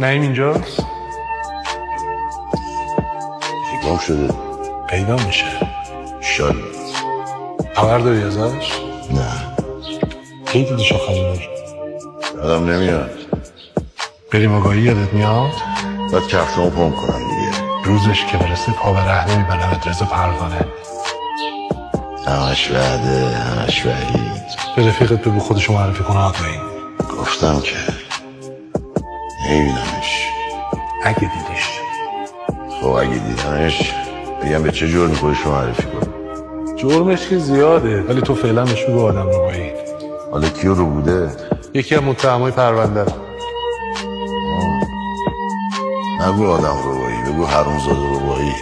نعیم اینجاست؟ گم شده. پیدا میشه. شاید. خبر داری ازش؟ نه. کی دیدیش آخرین بار؟ یادم نمیاد. بریم آگاهی یادت میاد؟ باید کفتمو پم کنم دیگه. روزش که برسه پا به رهنه میبرمت رضا پروانه. همش وعده، همش وحید. به رفیقت بگو خودشو معرفی کنه آگاهی. گفتم که نمیبینمش. اگه دیدیش. خب اگه دیدمش بگم به چه جور خودشو معرفی کنم. جرمش که زیاده ولی تو فعلا بهش بگو آدم روبایی. حالا کیو رو بوده؟ یکی از متهمای پرونده رو. نگو آدم روبایی، بگو حرومزاده روبایی.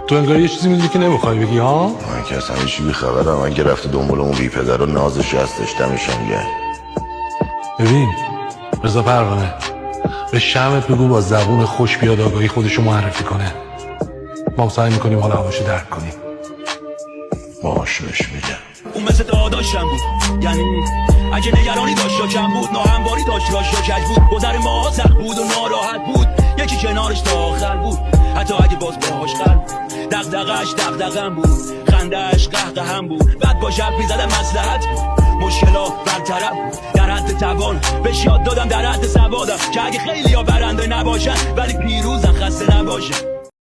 تو انگار یه چیزی میدونی که نمیخوای بگی ها؟ من که اصلا هیچی بیخبرم. من که رفته دنبال اون بی پدر و نازش هستش دمشم گرم. ببین رضا پروانه به شمعت بگو با زبون خوش بیاد آگاهی خودشو معرفی کنه. ما سعی میکنیم حالا هواشو درک کنیم. باش بهش میگم. اون مثل داداشم بود، یعنی اگه نگرانی داشت یا کم بود، ناهمواری داشت راش یا کج بود، گذر ما سخت بود و ناراحت بود، یکی کنارش تا آخر بود، حتی اگه باز باهاش قلب بود، دغدغه‌اش دغدغه‌م بود، خنده‌اش قهقه‌م بود، بعد با شب می‌زدم مصلحت بود، مشکلات برطرف بود، در حد توان بهش یاد دادم در حد سوادم که اگه خیلی‌ها برنده نباشن ولی پیروزن خسته نباشن.